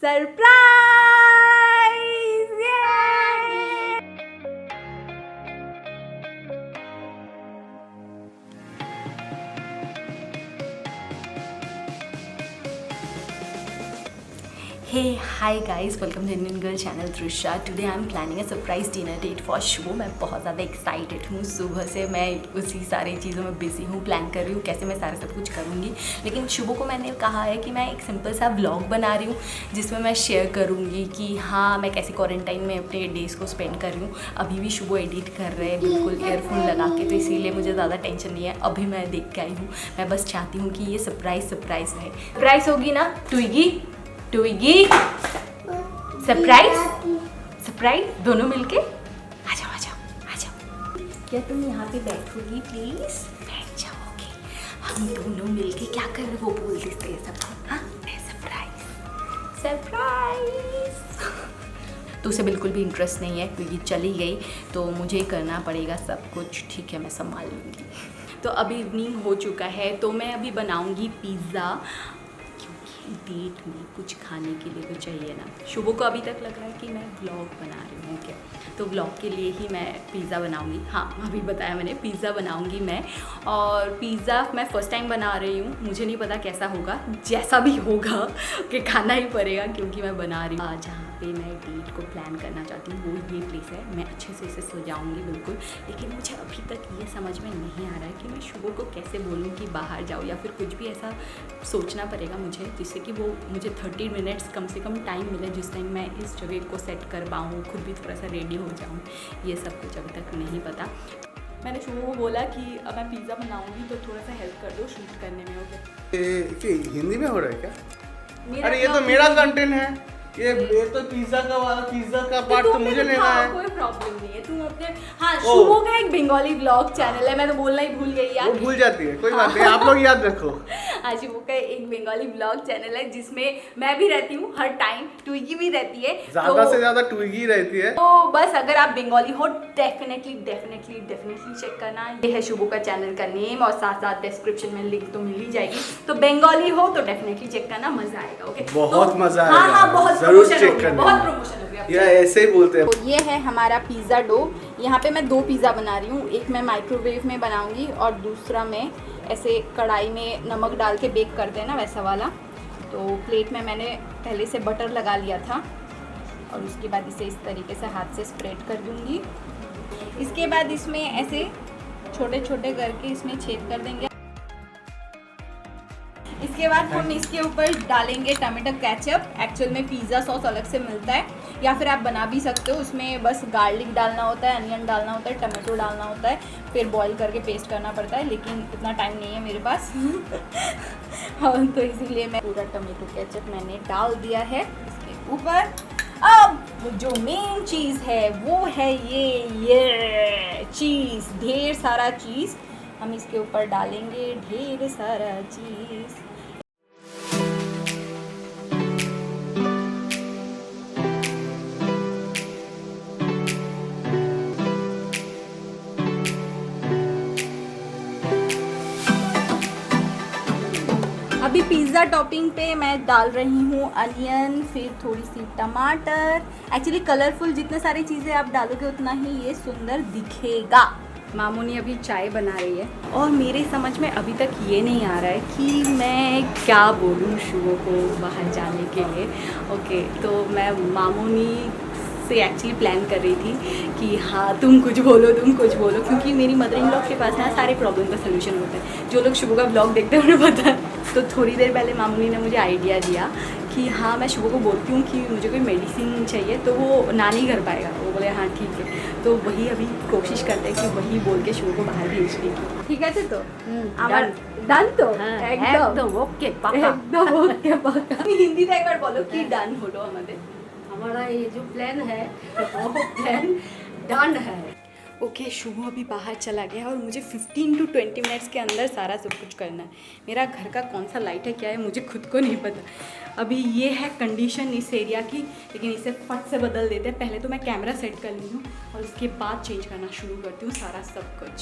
Surprise. Hey, hi guys, welcome to Indian Girl channel Trisha. Today I am planning a surprise dinner date for Shubho. मैं बहुत ज़्यादा excited हूँ। सुबह से मैं उसी सारी चीज़ों में बिजी हूँ, प्लान कर रही हूँ कैसे मैं सारा सब कुछ करूँगी। लेकिन शुभो को मैंने कहा है कि मैं एक सिंपल सा व्लॉग बना रही हूँ जिसमें मैं शेयर करूँगी कि हाँ मैं कैसे क्वारंटाइन में अपने डेज़ को स्पेंड कर रही हूँ। अभी भी शुभो एडिट कर रहे हैं बिल्कुल ईयरफोन लगा के, तो इसीलिए मुझे ज़्यादा टेंशन नहीं है। अभी मैं देख के आई हूँ। मैं बस चाहती हूँ कि ये सरप्राइज़ रहे। सरप्राइज़ होगी ना ट्विगी? सरप्राइज दोनों मिलके। आ जाओ। क्या तुम यहाँ पे बैठोगी प्लीज? बैठ जाओगे। हम दोनों मिलके क्या कर रहे, वो बोल देते हैं सबको। हाँ, सरप्राइज। तो उसे बिल्कुल भी इंटरेस्ट नहीं है क्योंकि चली गई, तो मुझे करना पड़ेगा सब कुछ। ठीक है, मैं संभाल लूँगी। तो अभी इवनिंग हो चुका है, तो मैं अभी बनाऊँगी पिज़्ज़ा। डेट में कुछ खाने के लिए तो चाहिए ना। शुभो को अभी तक लग रहा है कि मैं व्लॉग बना रही हूँ क्या, तो व्लॉग के लिए ही मैं पिज़्ज़ा बनाऊँगी। हाँ, अभी बताया मैंने, पिज़्ज़ा बनाऊँगी मैं। और पिज़्ज़ा मैं फ़र्स्ट टाइम बना रही हूँ, मुझे नहीं पता कैसा होगा। जैसा भी होगा कि खाना ही पड़ेगा क्योंकि मैं बना रही हूँ। जहाँ पे मैं डेट को प्लान करना चाहती हूँ वो ये प्लेस है। मैं अच्छे से इसे सजाऊँगी बिल्कुल, लेकिन मुझे अभी तक ये समझ में नहीं आ रहा है कि मैं शुभो को कैसे बोलूँ कि बाहर जाओ, या फिर कुछ भी ऐसा सोचना पड़ेगा मुझे जिससे कि वो मुझे 30 मिनट्स कम से कम टाइम मिले, जिस टाइम मैं इस जगह को सेट कर पाऊँ, खुद भी थोड़ा सा रेडी हो जाऊँ। ये सब कुछ अभी तक नहीं पता। मैंने शुभो को बोला कि अब मैं पिज़्ज़ा बनाऊँगी तो थोड़ा सा हेल्प कर दो शूट करने में। ओके, हिंदी में हो रहा है क्या? अरे ये तो मेरा कंटेंट है। ये तो पिज़्ज़ा का पार्ट तो मुझे लेना है। कोई प्रॉब्लम नहीं है, तुम अपने। हाँ, शुभो का एक बंगाली ब्लॉग चैनल है, मैं तो बोलना ही भूल गई यार। वो भूल जाती है, कोई बात नहीं, आप लोग याद रखो। हाँ, शुभो का एक बंगाली ब्लॉग चैनल है जिसमें मैं भी रहती हूँ हर टाइम, ट्विगी भी रहती है। ज्यादा से ज्यादा ट्विगी रहती है। तो बस अगर आप बंगाली हो डेफिनेटली चेक करना। ये है शुभो का चैनल का नेम, और साथ साथ डिस्क्रिप्शन में लिंक तो मिल ही जाएगी। तो बंगाली हो तो डेफिनेटली चेक करना, मजा आएगा। ओके, बहुत मजा आएगा। हाँ, बहुत जरूर चेक करना। बहुत प्रमोशन हो गया। या ऐसे ही बोलते हैं। तो ये है हमारा पिज़्ज़ा डो। यहाँ पे मैं 2 पिज़्ज़ा बना रही हूँ, एक मैं माइक्रोवेव में बनाऊँगी और दूसरा मैं ऐसे कढ़ाई में नमक डाल के बेक करते हैं ना, वैसा वाला। तो प्लेट में मैंने पहले से बटर लगा लिया था और उसके बाद इसे इस तरीके से हाथ से स्प्रेड कर दूँगी। इसके बाद इसमें ऐसे छोटे छोटे करके इसमें छेद कर देंगे। इसके बाद हम इसके ऊपर डालेंगे टमाटो केचप। एक्चुअल में पिज़्ज़ा सॉस अलग से मिलता है, या फिर आप बना भी सकते हो। उसमें बस गार्लिक डालना होता है, अनियन डालना होता है, टमाटो डालना होता है, फिर बॉईल करके पेस्ट करना पड़ता है। लेकिन इतना टाइम नहीं है मेरे पास। हाँ, तो इसीलिए मैं पूरा टमाटो केचप मैंने डाल दिया है इसके ऊपर। अब जो मेन चीज़ है वो है ये चीज़, ढेर सारा चीज़ हम इसके ऊपर डालेंगे, ढेर सारा चीज़। अभी पिज़्ज़ा टॉपिंग पे मैं डाल रही हूँ अनियन, फिर थोड़ी सी टमाटर। एक्चुअली कलरफुल जितने सारी चीज़ें आप डालोगे उतना ही ये सुंदर दिखेगा। मामूनी अभी चाय बना रही है और मेरे समझ में अभी तक ये नहीं आ रहा है कि मैं क्या बोलूँ शुभो को बाहर जाने के लिए। ओके, तो मैं मामूनी से एक्चुअली प्लान कर रही थी कि हाँ तुम कुछ बोलो, क्योंकि मेरी मदर इन लॉ के पास ना सारे प्रॉब्लम का सलूशन होता है। जो लोग शुभो का ब्लॉग देखते हैं उन्हें पता है। तो थोड़ी देर पहले मामूनी ने मुझे आइडिया दिया कि हाँ मैं शुभो को बोलती हूँ कि मुझे कोई मेडिसिन चाहिए, तो वो ना नहीं कर पाएगा। वो बोले हाँ ठीक है। तो वही अभी कोशिश करते हैं कि वही बोल के शुभो को बाहर भेज दी। ठीक है तो डन तो एकदम ओके पक्का। हिंदी तो एक बार बोलो कि डन होलो हमारा ये जो प्लान है वो प्लान डन है। ओके, शुभो अभी बाहर चला गया और मुझे 15 to 20 मिनट्स के अंदर सारा सब कुछ करना है। मेरा घर का कौन सा लाइट है क्या है मुझे खुद को नहीं पता। अभी ये है कंडीशन इस एरिया की, लेकिन इसे फट से बदल देते हैं। पहले तो मैं कैमरा सेट कर ली हूँ और उसके बाद चेंज करना शुरू करती हूँ सारा सब कुछ।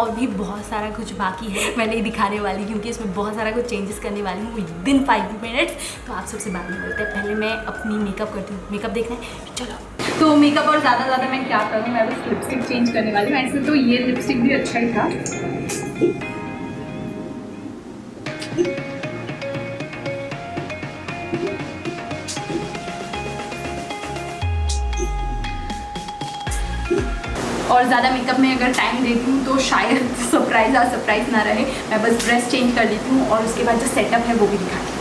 और भी बहुत सारा कुछ बाकी है, मैं नहीं दिखाने वाली क्योंकि इसमें बहुत सारा कुछ चेंजेस करने वाली हूँ विद इन 5 मिनट्स। तो आप सबसे बाद में मिलते हैं, पहले मैं अपनी मेकअप करती हूँ। मेकअप देखना है, चलो। तो मेकअप और ज़्यादा मैं क्या करूँ, मैं बस लिपस्टिक चेंज करने वाली हूँ। ऐसे तो ये लिपस्टिक भी अच्छा ही था। और ज़्यादा मेकअप में अगर टाइम देती हूँ तो शायद सरप्राइज ना रहे। मैं बस ड्रेस चेंज कर लेती हूँ और उसके बाद जो सेटअप है वो भी दिखाती हूँ।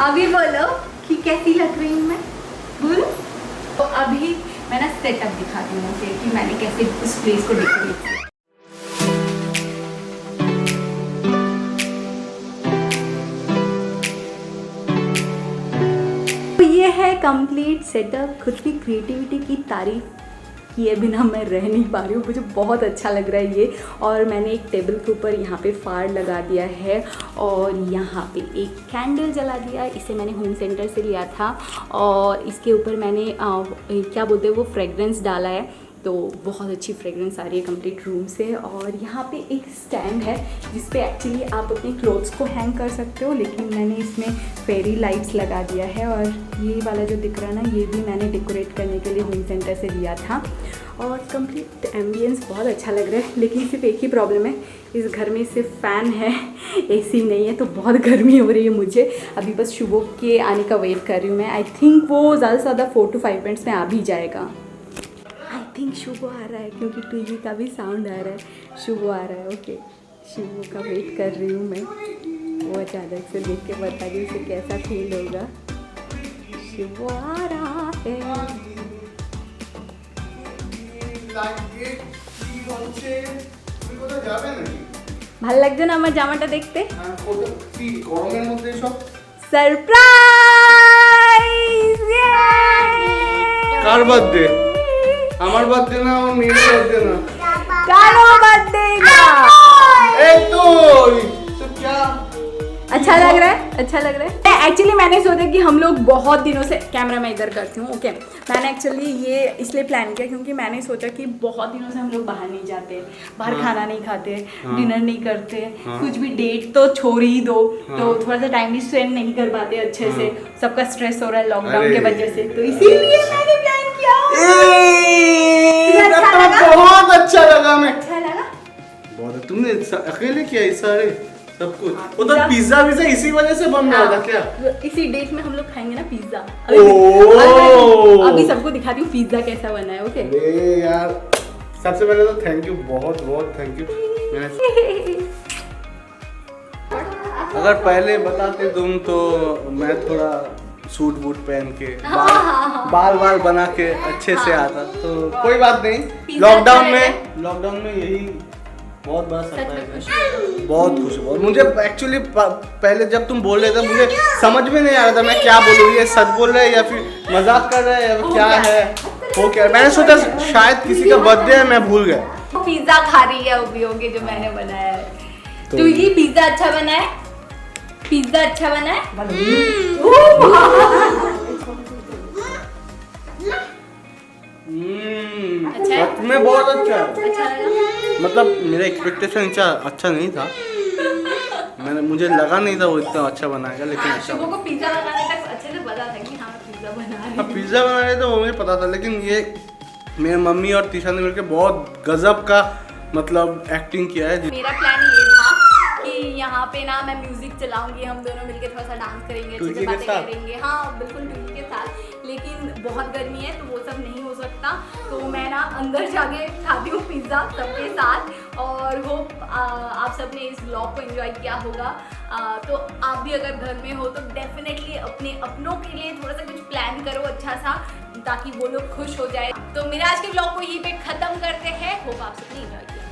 अभी बोलो कि कैसी लग रही हूँ मैं, बोलो। तो अभी मैं ना सेटअप दिखाती हूँ कि मैंने कैसे उस प्लेस को डेकोरेट किया। ये है कंप्लीट सेटअप। खुद की क्रिएटिविटी की तारीफ किए बिना मैं रह नहीं पा रही हूँ, मुझे बहुत अच्छा लग रहा है ये। और मैंने एक टेबल के ऊपर यहाँ पे फाड़ लगा दिया है और यहाँ पे एक कैंडल जला दिया। इसे मैंने होम सेंटर से लिया था और इसके ऊपर मैंने क्या बोलते हैं वो फ्रेगरेंस डाला है, तो बहुत अच्छी फ्रेगरेंस आ रही है कंप्लीट रूम से। और यहाँ पे एक स्टैंड है जिस पे एक्चुअली आप अपने क्लोथ्स को हैंग कर सकते हो, लेकिन मैंने इसमें फेरी लाइट्स लगा दिया है। और ये वाला जो दिख रहा है ना, ये भी मैंने डेकोरेट करने के लिए होम सेंटर से लिया था। और कंप्लीट एम्बियंस बहुत अच्छा लग रहा है, लेकिन सिर्फ एक ही प्रॉब्लम है, इस घर में सिर्फ फ़ैन है, एसी नहीं है, तो बहुत गर्मी हो रही है मुझे। अभी बस शुभो के आने का वेट कर रही हूँ मैं। आई थिंक वो ज़्यादा से ज़्यादा 4 to 5 मिनट्स में आ भी जाएगा। आई थिंक शुभो आ रहा है क्योंकि टीवी का भी साउंड आ रहा है। शुभो आ रहा है, ओके। शुभो का वेट कर रही हूँ मैं, वो अचानक से देख के बता रही उसे कैसा फील होगा। शुभो आ रहा है। ভাল লাগছে না আমার জামাটা দেখতে? সারপ্রাইজ! কার বার্থডে? আমার বার্থডে না, আমার মেয়ের বার্থডে না। কারো বার্থডে না। এই তো सब क्या अच्छा लग रहा है, अच्छा लग रहा है। एक्चुअली मैंने सोचा कि हम लोग बहुत दिनों से, कैमरा मैं इधर करती हूँ, ओके। मैंने एक्चुअली ये इसलिए प्लान किया क्योंकि मैंने सोचा कि बहुत दिनों से हम लोग बाहर नहीं जाते, बाहर खाना नहीं खाते, डिनर नहीं करते, कुछ भी डेट तो छोड़ ही दो, तो थोड़ा सा टाइम भी स्पेंड नहीं कर पाते अच्छे से। सबका स्ट्रेस हो रहा है लॉकडाउन के वजह से, तो इसीलिए मैंने प्लान किया। बहुत अच्छा लगा। मैं अच्छा लगा बहुत। तुमने अकेले किया ये सारे सब कुछ? वो तो पिज्जा भी से इसी वजह से बन रहा था क्या? इसी डेट में हम लोग खाएंगे ना पिज्जा। अभी सबको दिखाती हूँ पिज्जा कैसा बना है, ओके। अरे यार, सबसे पहले तो थैंक यू, बहुत बहुत थैंक यू। अगर पहले बताते तुम तो मैं थोड़ा सूट बूट पहन के बाल बना के अच्छे से आता, तो कोई बात नहीं। लॉकडाउन में यही बहुत बड़ा सरप्राइज है। बहुत खुश हूँ। मुझे एक्चुअली पहले जब तुम बोल रहे थे मुझे समझ में नहीं आ रहा था मैं क्या बोलूँ, ये सच बोल रहे हैं या फिर मजाक कर रहे हैं या क्या है, हो क्या। मैंने सोचा शायद किसी का बर्थडे है, मैं भूल गया। पिज्जा खा रही है अभी होगी जो मैंने बनाया है। तो ये पिज्जा अच्छा बना है, पिज्जा अच्छा बना है। सच में बहुत अच्छा है। अच्छा लगा? मतलब मेरा एक्सपेक्टेशन अच्छा नहीं था, मुझे लगा नहीं था वो इतना अच्छा बनाएगा, लेकिन अच्छा। शुभो को पिज्जा बनाने तक अच्छे से पता था कि हाँ पिज्जा बना रहे हैं। पिज्जा बना रहे थे वो मुझे पता था, लेकिन ये मेरे मम्मी और तीशा ने मिलकर बहुत गजब का मतलब एक्टिंग किया है। मेरा प्लान ये था कि यहाँ पे ना मैं म्यूजिक चलाऊंगी, हम दोनों मिलके थोड़ा सा डांस करेंगे, अच्छे से बातें करेंगे। हाँ बिल्कुल ट्विंकी के साथ, लेकिन बहुत गर्मी है तो वो सब नहीं हो सकता। तो मैं ना अंदर जाके खाती हूँ पिज्ज़ा सबके साथ। और होप आप सब ने इस व्लॉग को एंजॉय किया होगा। तो आप भी अगर घर में हो तो डेफिनेटली अपने अपनों के लिए थोड़ा सा कुछ प्लान करो अच्छा सा, ताकि वो लोग खुश हो जाए। तो मेरा आज के व्लॉग को यहीं पे ख़त्म करते हैं। होप आप सबने एंजॉय किया।